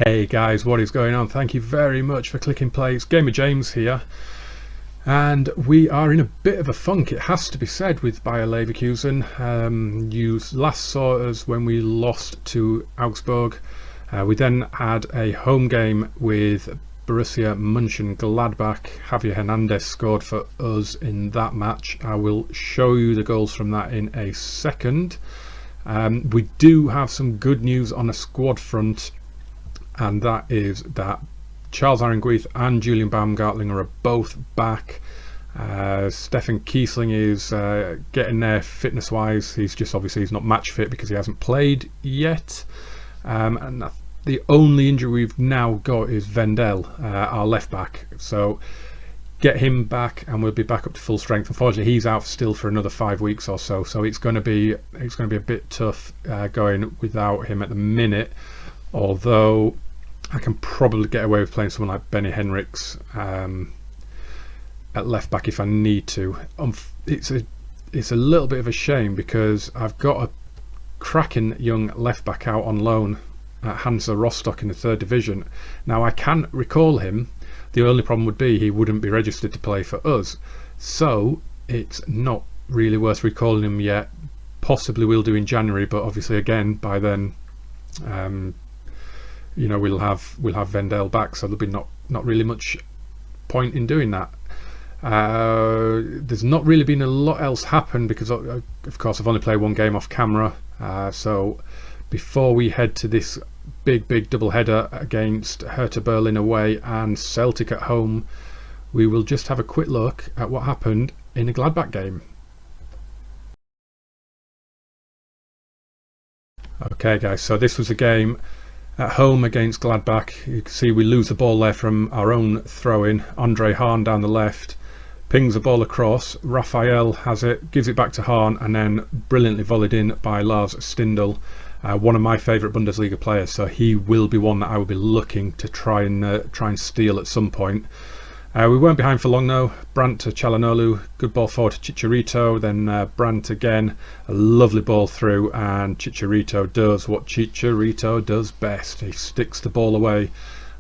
Hey guys, what is going on? Thank you very much for clicking play. It's Gamer James here, and we are in a bit of a funk, it has to be said, with Bayer Leverkusen. You last saw us when we lost to Augsburg. We then had a home game with Borussia Mönchengladbach. Javier Hernandez scored for us in that match. I will show you the goals from that in a second. We do have some good news on a squad front, and that is that Charles Aranguiz and Julian Baumgartlinger are both back. Stefan Kiesling is getting there fitness wise. He's not match fit because he hasn't played yet, and the only injury we've now got is Vendel, our left back. So get him back and we'll be back up to full strength. Unfortunately, he's out still for another 5 weeks or so, so it's going to be a bit tough going without him at the minute, although I can probably get away with playing someone like Benny Henriks at left back if I need to. It's a little bit of a shame because I've got a cracking young left back out on loan at Hansa Rostock in the 3rd division. Now I can recall him. The only problem would be he wouldn't be registered to play for us, so it's not really worth recalling him yet. Possibly we'll do in January, but obviously again by then we'll have Vendel back, so there'll be not really much point in doing that. There's not really been a lot else happen because of course I've only played one game off camera, so before we head to this big double header against Hertha Berlin away and Celtic at home, we will just have a quick look at what happened in the Gladbach game. Okay guys, so this was a game at home against Gladbach. You can see we lose the ball there from our own throw-in. Andre Hahn down the left pings the ball across. Raphael has it, gives it back to Hahn, and then brilliantly volleyed in by Lars Stindl, one of my favourite Bundesliga players. So he will be one that I will be looking to try and steal at some point. We weren't behind for long though. Brandt to Çalhanoğlu, good ball forward to Chicharito, then Brandt again, a lovely ball through, and Chicharito does what Chicharito does best. He sticks the ball away,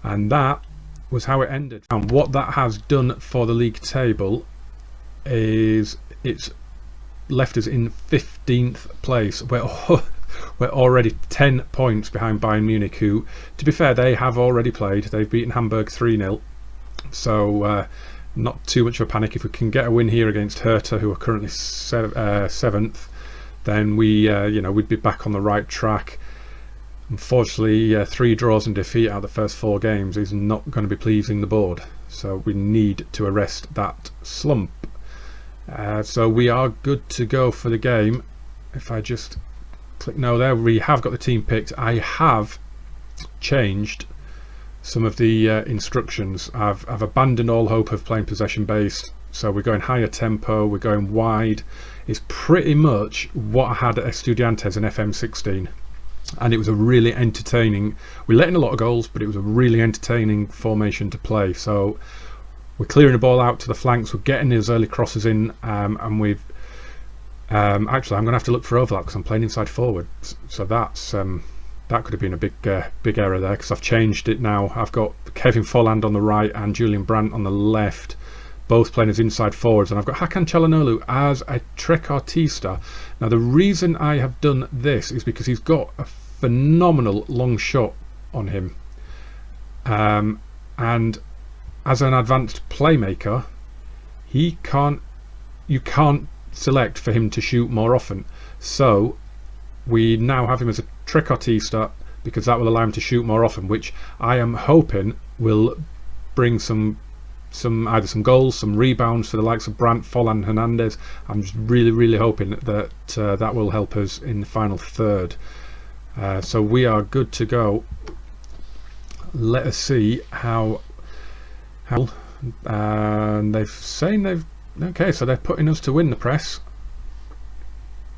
and that was how it ended. And what that has done for the league table is it's left us in 15th place. We're already 10 points behind Bayern Munich, who, to be fair, they have already played. They've beaten Hamburg 3-0. So not too much of a panic. If we can get a win here against Hertha, who are currently 7th, then we'd be back on the right track. Unfortunately, 3 draws and defeat out of the first 4 games is not going to be pleasing the board. So we need to arrest that slump. So we are good to go for the game. If I just click no there, we have got the team picked. I have changed some of the instructions. I've abandoned all hope of playing possession based, so we're going higher tempo, we're going wide. It's pretty much what I had at Estudiantes in FM16, and it was a really entertaining, we let in a lot of goals, but it was a really entertaining formation to play. So we're clearing the ball out to the flanks, we're getting those early crosses in, and we've actually I'm going to have to look for overlap because I'm playing inside forward, so that's that could have been a big error there, because I've changed it now. I've got Kevin Folland on the right and Julian Brandt on the left, both playing as inside forwards, and I've got Hakan Çalhanoğlu as a trequartista. Now the reason I have done this is because he's got a phenomenal long shot on him, and as an advanced playmaker, you can't select for him to shoot more often. So we now have him as a trequartista because that will allow him to shoot more often, which I am hoping will bring either some goals, some rebounds for the likes of Brandt, Folland, Hernandez. I'm just really hoping that that will help us in the final third. So we are good to go. Let us see how okay, so they're putting us to win the press.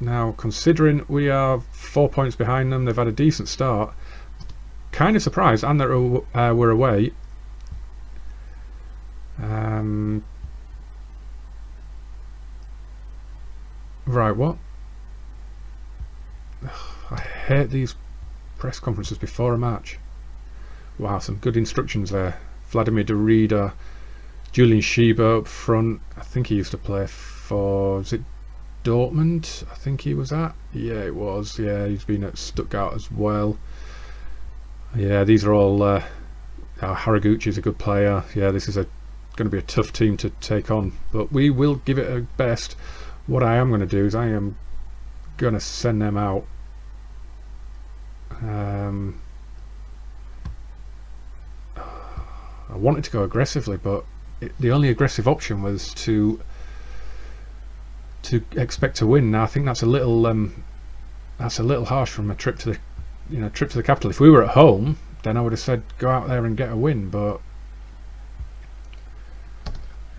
Now, considering we are 4 points behind them, they've had a decent start. Kind of surprised, and that we're away. Right, what? I hate these press conferences before a match. Wow, some good instructions there. Vladimir Darida, Julian Schieber up front. I think he used to play for, was it Dortmund? I think he was at. Yeah, it was. Yeah, he's been at Stuttgart as well. Yeah, these are all. Haraguchi's a good player. Yeah, this is going to be a tough team to take on, but we will give it a best. What I am going to do is I am going to send them out. I wanted to go aggressively, but the only aggressive option was to expect to win. Now I think that's a little harsh from a trip to the capital. If we were at home, then I would have said go out there and get a win. But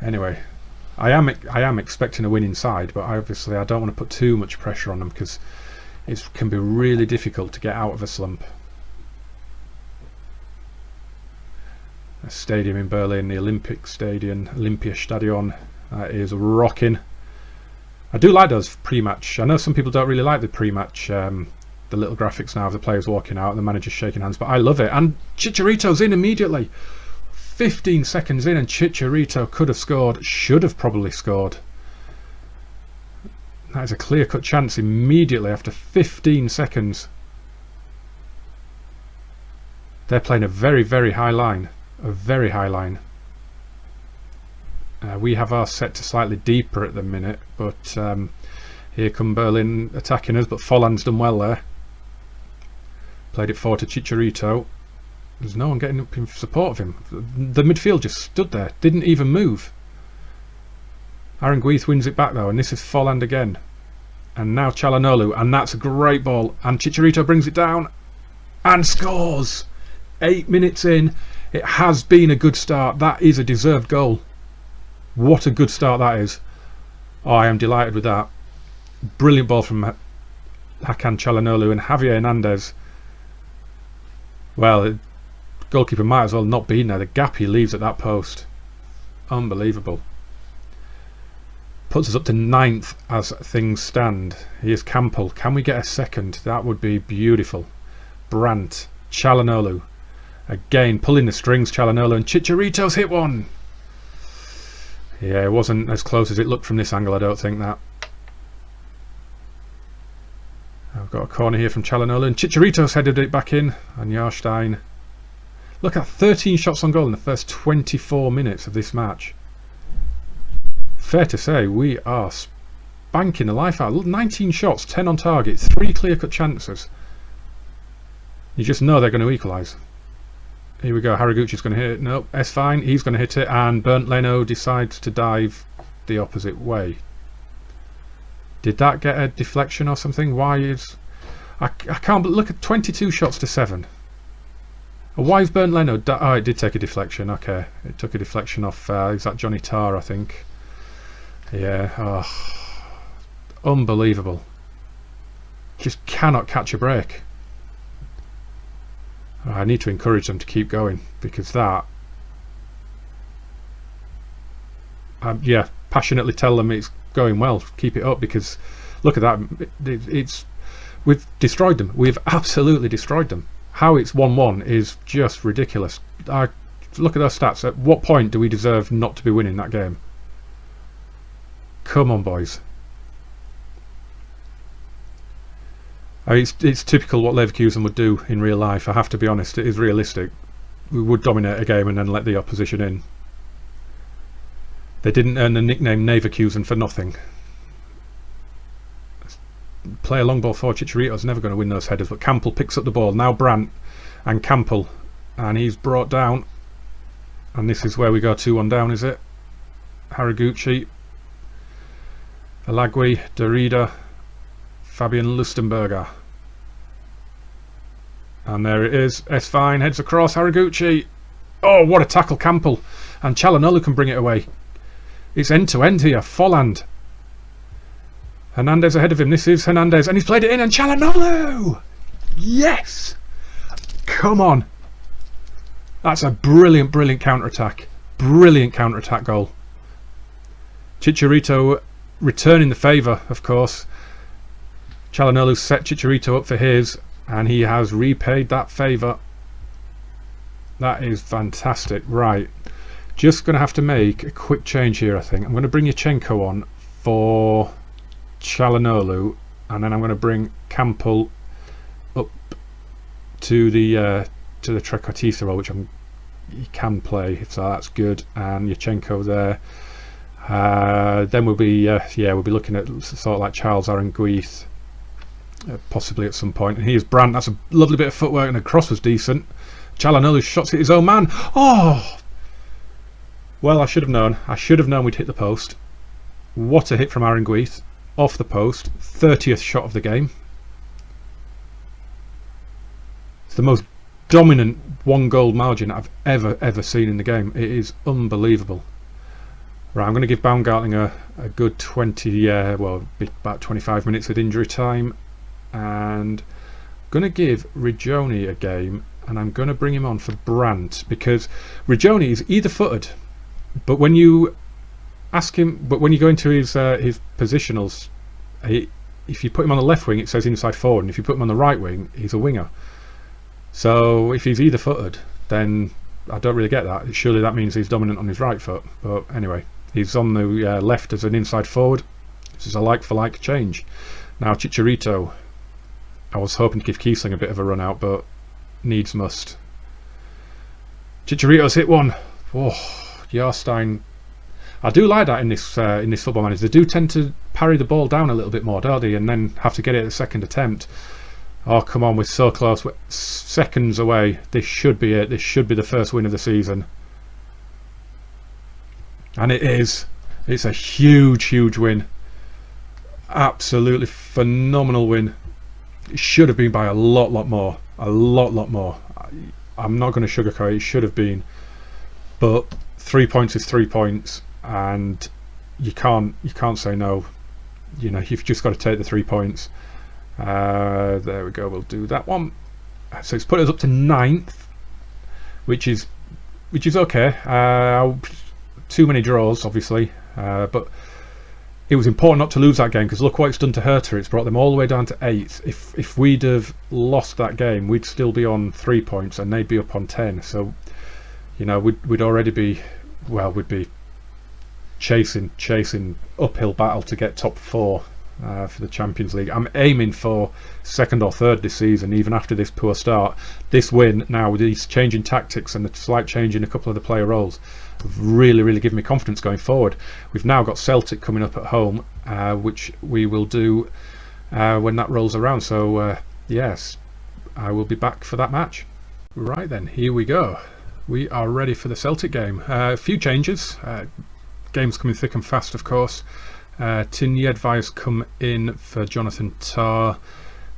anyway, I am expecting a win inside, but obviously I don't want to put too much pressure on them because it can be really difficult to get out of a slump. A stadium in Berlin, the Olympiastadion, is rocking. I do like those pre-match. I know some people don't really like the pre-match, the little graphics now of the players walking out and the manager shaking hands, but I love it. And Chicharito's in immediately. 15 seconds in and Chicharito could have scored, should have probably scored. That is a clear-cut chance immediately after 15 seconds. They're playing a very, very high line. A very high line. We have ours set to slightly deeper at the minute, but here come Berlin attacking us, but Folland's done well there. Played it forward to Chicharito. There's no one getting up in support of him. The midfield just stood there, didn't even move. Aranguiz wins it back though, and this is Folland again. And now Çalhanoğlu, and that's a great ball. And Chicharito brings it down and scores! 8 minutes in. It has been a good start. That is a deserved goal. What a good start that is. Oh, I am delighted with that. Brilliant ball from Hakan Çalhanoğlu and Javier Hernandez. Well, the goalkeeper might as well not be in there. The gap he leaves at that post. Unbelievable. Puts us up to 9th as things stand. Here's Campbell. Can we get a second? That would be beautiful. Brandt. Çalhanoğlu. Again, pulling the strings, Çalhanoğlu, and Chicharito's hit one. Yeah, it wasn't as close as it looked from this angle, I don't think that. I've got a corner here from Çalhanoğlu, and Chicharito's headed it back in, and Jarstein. Look at 13 shots on goal in the first 24 minutes of this match. Fair to say, we are spanking the life out. 19 shots, 10 on target, 3 clear-cut chances. You just know they're going to equalise. Here we go, Haraguchi's going to hit it. Nope, S fine, he's going to hit it, and Bernd Leno decides to dive the opposite way. Did that get a deflection or something? Why is... I can't look at 22 shots to 7. Why is Bernd Leno... Oh, it did take a deflection, okay. It took a deflection off, is that Johnny Tarr, I think? Yeah, oh, unbelievable. Just cannot catch a break. I need to encourage them to keep going, because that... yeah, passionately tell them it's going well, keep it up, because look at that, we've destroyed them. We've absolutely destroyed them. How it's 1-1 is just ridiculous. Look at those stats. At what point do we deserve not to be winning that game? Come on, boys. It's typical what Leverkusen would do in real life. I have to be honest, it is realistic. We would dominate a game and then let the opposition in. They didn't earn the nickname Leverkusen for nothing. Play a long ball forward. Chicharito's never going to win those headers, but Campbell picks up the ball. Now Brandt and Campbell, and he's brought down. And this is where we go 2-1 down, is it? Haraguchi, Alagui, Darida, Fabian Lustenberger. And there it is. S fine, heads across, Haraguchi. Oh, what a tackle, Campbell. And Çalhanoğlu can bring it away. It's end to end here. Folland. Hernandez ahead of him. This is Hernandez, and he's played it in, and Çalhanoğlu! Yes! Come on. That's a brilliant, brilliant counter-attack. Brilliant counter-attack goal. Chicharito returning the favour, of course. Çalhanoğlu set Chicharito up for his, and he has repaid that favour. That is fantastic. Right, just going to have to make a quick change here, I think. I'm going to bring Yachenko on for Çalhanoğlu, and then I'm going to bring Campbell up to the trequartista role, which he can play, so that's good, and Yachenko there. Then we'll be we'll be looking at sort of like Charles Aranguiz possibly at some point. And here's Brandt. That's a lovely bit of footwork, and the cross was decent. Çalhanoğlu's shots hit his own man. Oh, well, I should have known. I should have known we'd hit the post. What a hit from Aranguiz off the post. 30th shot of the game. It's the most dominant 1-goal margin I've ever seen in the game. It is unbelievable. Right, I'm going to give Baumgartling a good 20, well, about 25 minutes with injury time, and I'm going to give Regioni a game, and I'm going to bring him on for Brandt, because Regioni is either footed, but when you ask him, when you go into his positionals, if you put him on the left wing, it says inside forward, and if you put him on the right wing, he's a winger. So if he's either footed, then I don't really get that. Surely that means he's dominant on his right foot. But anyway, he's on the left as an inside forward. This is a like for like change. Now Chicharito, I was hoping to give Kiesling a bit of a run out, but needs must. Chicharito's hit one. Oh, Jarstein. I do like that in this football manager. They do tend to parry the ball down a little bit more, don't they, and then have to get it at the second attempt. Oh, come on, we're so close. We're seconds away. This should be it. This should be the first win of the season. And it is. It's a huge win. Absolutely phenomenal win. It should have been by a lot more. A lot more. I'm not going to sugarcoat it. It should have been. But 3 points is 3 points. And you can't say no. You know, you've just got to take the 3 points. There we go, we'll do that one. So it's put us up to 9th, which is okay. Too many draws, obviously, but it was important not to lose that game, because look what it's done to Hertha. It's brought them all the way down to 8th. If we'd have lost that game, we'd still be on 3 points and they'd be up on 10. So, you know, we'd already be, well, we'd be chasing uphill battle to get top 4 for the Champions League. I'm aiming for 2nd or 3rd this season, even after this poor start. This win now, with these changing tactics and the slight change in a couple of the player roles, really given me confidence going forward. We've now got Celtic coming up at home, which we will do when that rolls around. So yes, I will be back for that match. Right then, here we go. We are ready for the Celtic game. A few changes. Game's coming thick and fast, of course. Tin Jedvai's come in for Jonathan Tah.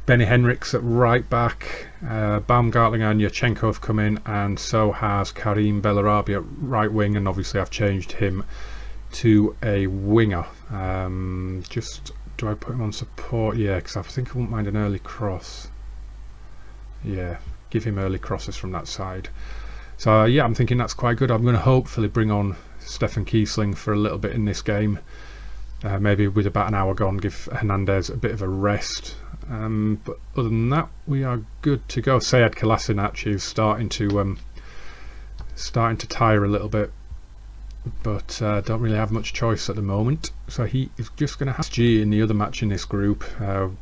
Benny Henriks at right back. Baumgartling and Yachenko have come in, and so has Karim Bellarabi at right wing, and obviously I've changed him to a winger. Do I put him on support? Yeah, because I think I wouldn't mind an early cross. Yeah, give him early crosses from that side. So yeah, I'm thinking that's quite good. I'm going to hopefully bring on Stefan Kiesling for a little bit in this game. Maybe with about an hour gone, give Hernandez a bit of a rest. But other than that, we are good to go. Sead Kolasinac is starting to tire a little bit, but don't really have much choice at the moment. So he is just going to have G in the other match in this group,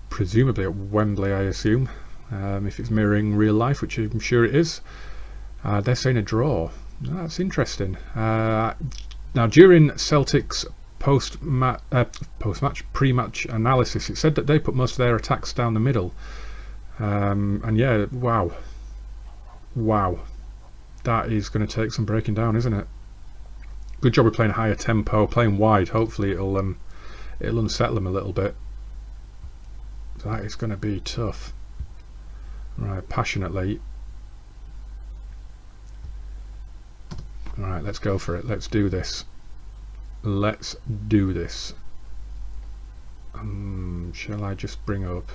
presumably at Wembley, I assume, if it's mirroring real life, which I'm sure it is. They're saying a draw. That's interesting. Now, during Celtic's pre-match analysis, it said that they put most of their attacks down the middle, and yeah, wow, that is going to take some breaking down, isn't it? Good job we're playing a higher tempo, playing wide. Hopefully it'll unsettle them a little bit. That is going to be tough. Right, passionately. Right, let's go for it. Let's do this. Let's do this. Shall I just bring up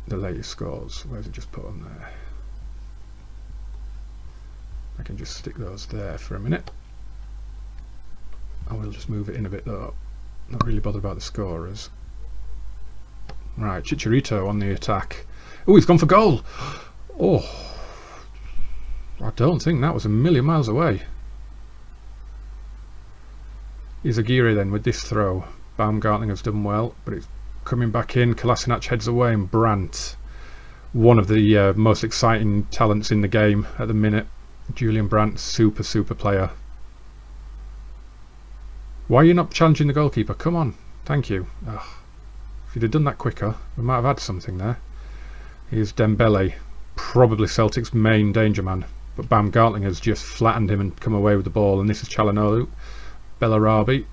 the latest scores? Where's it just put on there? I can just stick those there for a minute. I will just move it in a bit though. Not really bothered about the scorers. Right, Chicharito on the attack. Oh, he's gone for goal! Oh, I don't think that was a million miles away. Izagiri then with this throw. Baumgartling has done well, but it's coming back in. Kolasinac heads away, and Brandt, one of the most exciting talents in the game at the minute. Julian Brandt, super player. Why are you not challenging the goalkeeper? Come on, thank you. Ugh. If you'd have done that quicker, we might have had something there. Here's Dembele, probably Celtic's main danger man, but Baumgartling has just flattened him and come away with the ball, and this is Çalhanoğlu, Bellarabi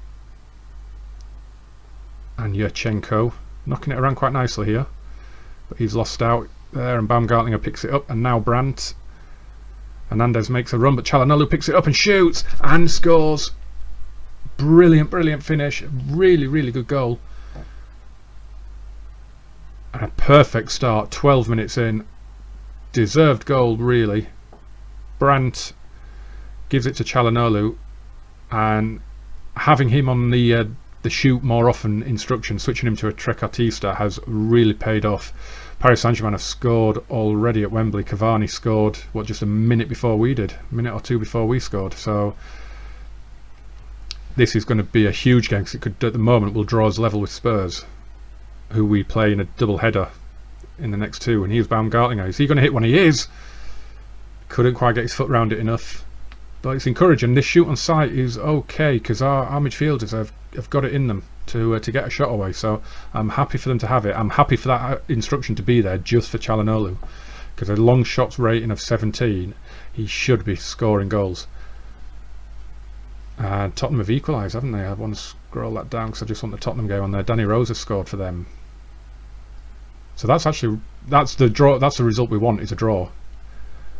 and Yurchenko knocking it around quite nicely here, but he's lost out there, and Baumgartlinger picks it up, and now Brandt. Hernandez makes a run, but Çalhanoğlu picks it up and shoots and scores. Brilliant finish. Really good goal. And a perfect start, 12 minutes in. Deserved goal, really. Brandt gives it to Çalhanoğlu, and having him on the shoot more often instruction, switching him to a trequartista, has really paid off. Paris Saint-Germain have scored already at Wembley. Cavani scored, just a minute before we did? A minute or two before we scored. So this is going to be a huge game, because it could, at the moment, will draw us level with Spurs, who we play in a double header in the next two. And here's Baumgartlinger. Is he going to hit one? He is! Couldn't quite get his foot round it enough. But it's encouraging. This shoot on sight is okay, because our midfielders have got it in them to get a shot away. So I'm happy for them to have it. I'm happy for that instruction to be there just for Çalhanoğlu, because a long shots rating of 17, he should be scoring goals. Tottenham have equalised, haven't they? I want to scroll that down because I just want the Tottenham game on there. Danny Rose has scored for them. So that's the draw. That's the result we want, is a draw.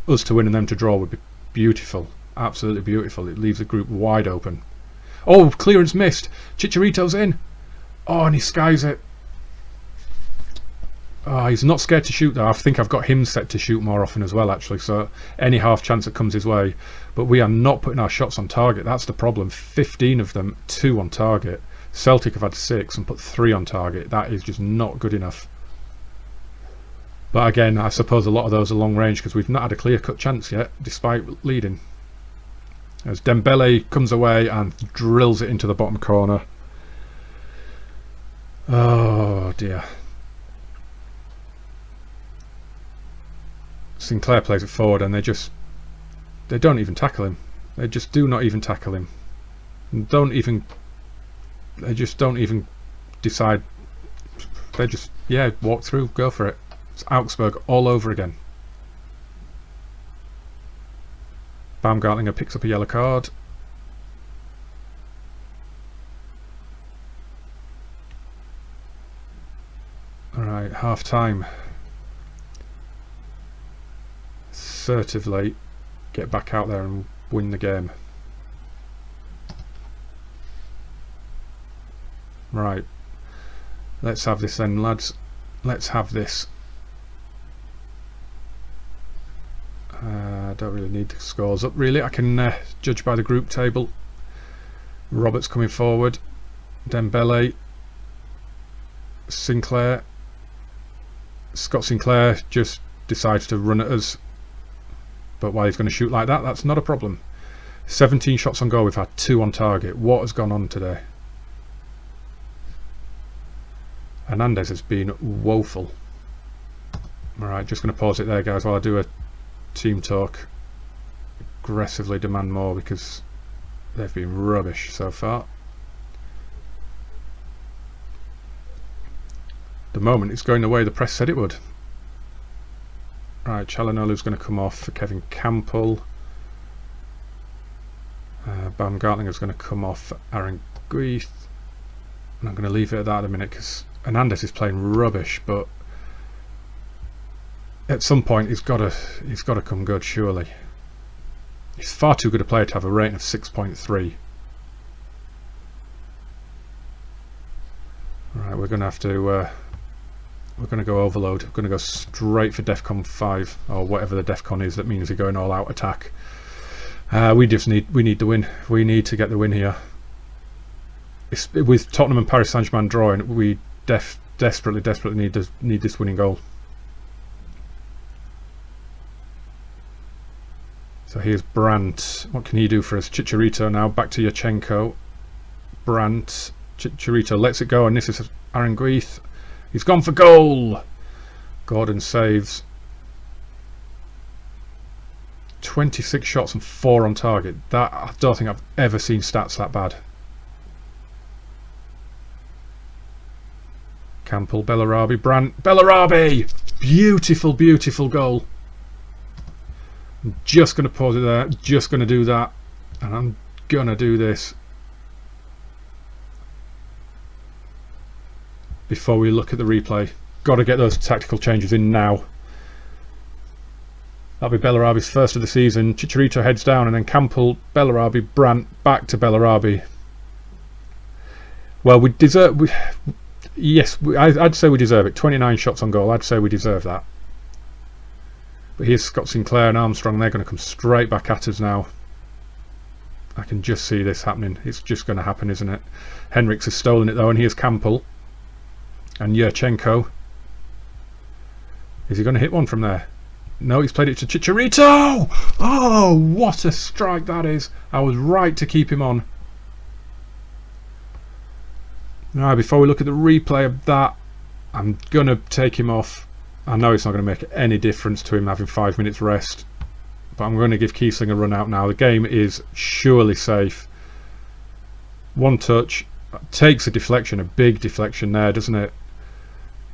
Us to win and them to draw would be beautiful. Absolutely beautiful. It leaves the group wide open. Oh, clearance missed. Chicharito's in. Oh, and he skies it. Oh, he's not scared to shoot though. I think I've got him set to shoot more often as well, actually. So any half chance that comes his way. But we are not putting our shots on target. That's the problem. 15 of them, 2 on target. Celtic have had 6 and put 3 on target. That is just not good enough. But again, I suppose a lot of those are long range, because we've not had a clear-cut chance yet, despite leading. As Dembele comes away and drills it into the bottom corner. Oh dear. Sinclair plays it forward, and they don't even tackle him. They just do not even tackle him. They just don't even decide. They just, walk through, go for it. It's Augsburg all over again. Baumgartlinger picks up a yellow card. Alright, half time. Assertively get back out there and win the game. Right, let's have this then, lads. Let's have this. I don't really need the scores up, really. I can judge by the group table. Roberts coming forward. Dembele. Sinclair. Scott Sinclair just decides to run at us. But why he's going to shoot like that, that's not a problem. 17 shots on goal, we've had 2 on target. What has gone on today? Hernandez has been woeful. Alright, just going to pause it there, guys, while I do a team talk. Aggressively demand more, because they've been rubbish so far. The moment it's going the way the press said it would. Right, Çalhanoğlu's going to come off for Kevin Campbell. Baumgartlinger's going to come off for Aaron Guith. And I'm going to leave it at that in a minute, because Hernandez is playing rubbish, but at some point he's got to come good, surely. He's far too good a player to have a rating of 6.3. Right, we're going to have to we're going to go overload. We're going to go straight for DEFCON 5, or whatever the DEFCON is that means you're going all out attack. We need the win. We need to get the win here. With Tottenham and Paris Saint-Germain drawing, we desperately need this winning goal. So here's Brandt. What can he do for us? Chicharito now, back to Yurchenko. Brandt, Chicharito lets it go, and this is Aranguiz. He's gone for goal! Gordon saves. 26 shots and 4 on target. That, I don't think I've ever seen stats that bad. Campbell, Bellarabi, Brandt, Bellarabi! Beautiful, beautiful goal. I'm just going to pause it there, just going to do that, and I'm going to do this before we look at the replay. Got to get those tactical changes in now. That'll be Bellarabi's first of the season. Chicharito heads down, and then Campbell, Bellarabi, Brandt, back to Bellarabi. Well, we deserve... yes, I'd say we deserve it. 29 shots on goal, I'd say we deserve that. But here's Scott Sinclair and Armstrong. They're going to come straight back at us now. I can just see this happening. It's just going to happen, isn't it? Henriks has stolen it though, and here's Campbell. And Yurchenko. Is he going to hit one from there? No, he's played it to Chicharito! Oh, what a strike that is. I was right to keep him on. Now, before we look at the replay of that, I'm going to take him off. I know it's not going to make any difference to him having 5 minutes rest, but I'm going to give Kiesling a run out now. The game is surely safe. One touch, takes a deflection, a big deflection there, doesn't it?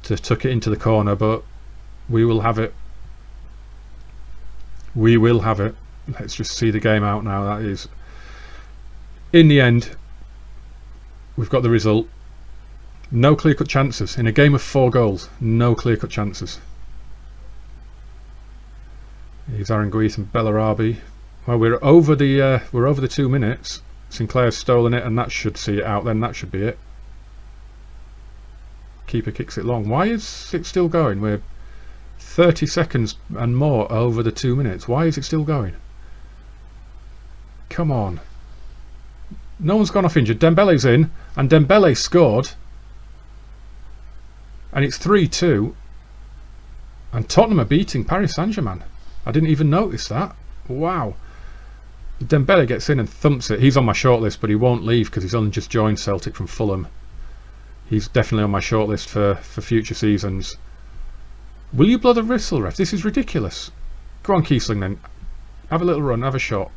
To tuck it into the corner, but we will have it. We will have it. Let's just see the game out now. That is, in the end, we've got the result. No clear-cut chances in a game of 4 goals. No clear-cut chances. Here's Aranguiz and Bellarabi. Well, we're over the 2 minutes. Sinclair's stolen it, and that should see it out. Then that should be it. Keeper kicks it long. Why is it still going? We're 30 seconds and more over the 2 minutes. Why is it still going? Come on. No one's gone off injured. Dembele's in, and Dembele scored. And it's 3-2. And Tottenham are beating Paris Saint-Germain. I didn't even notice that. Wow. Dembele gets in and thumps it. He's on my shortlist, but he won't leave because he's only just joined Celtic from Fulham. He's definitely on my shortlist for future seasons. Will you blow the whistle, ref? This is ridiculous. Go on, Kiesling, then. Have a little run, have a shot.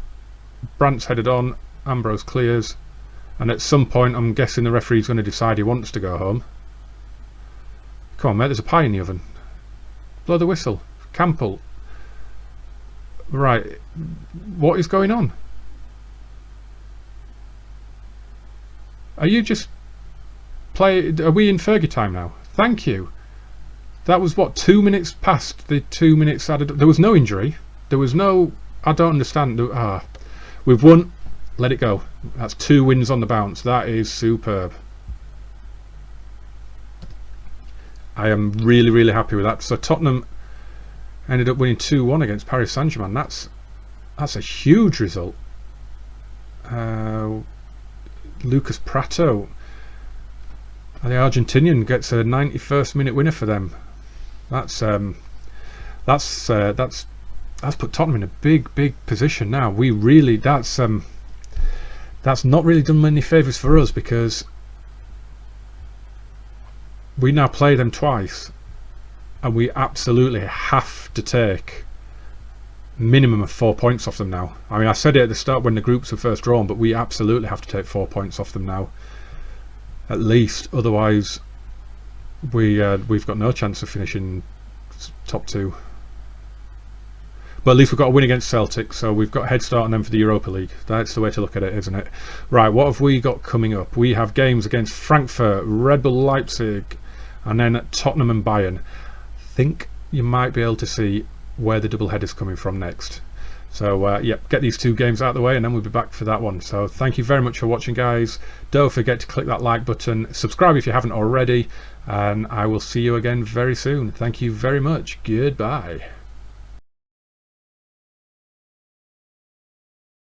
Brandt's headed on. Ambrose clears. And at some point, I'm guessing the referee's going to decide he wants to go home. Come on, mate, there's a pie in the oven. Blow the whistle. Campbell. Right. What is going on? Are you just... Are we in Fergie time now? Thank you. That was what, 2 minutes past the 2 minutes added. There was no injury. There was no... I don't understand. We've won. Let it go. That's 2 wins on the bounce. That is superb. I am really, really happy with that. So Tottenham ended up winning 2-1 against Paris Saint-Germain. That's a huge result. Lucas Prato, the Argentinian, gets a 91st minute winner for them. That's put Tottenham in a big position now. We really that's not really done many favours for us, because we now play them twice, and we absolutely have to take minimum of 4 points off them now. I mean, I said it at the start when the groups were first drawn, but we absolutely have to take 4 points off them now, at least. Otherwise, we've got no chance of finishing top 2. But at least we've got a win against Celtic, so we've got a head start on them for the Europa League. That's the way to look at it, isn't it? Right, what have we got coming up? We have games against Frankfurt, Red Bull Leipzig, and then Tottenham and Bayern. I think you might be able to see where the double header's coming from next. So, yeah, get these 2 games out of the way, and then we'll be back for that one. So thank you very much for watching, guys. Don't forget to click that like button. Subscribe if you haven't already, and I will see you again very soon. Thank you very much. Goodbye.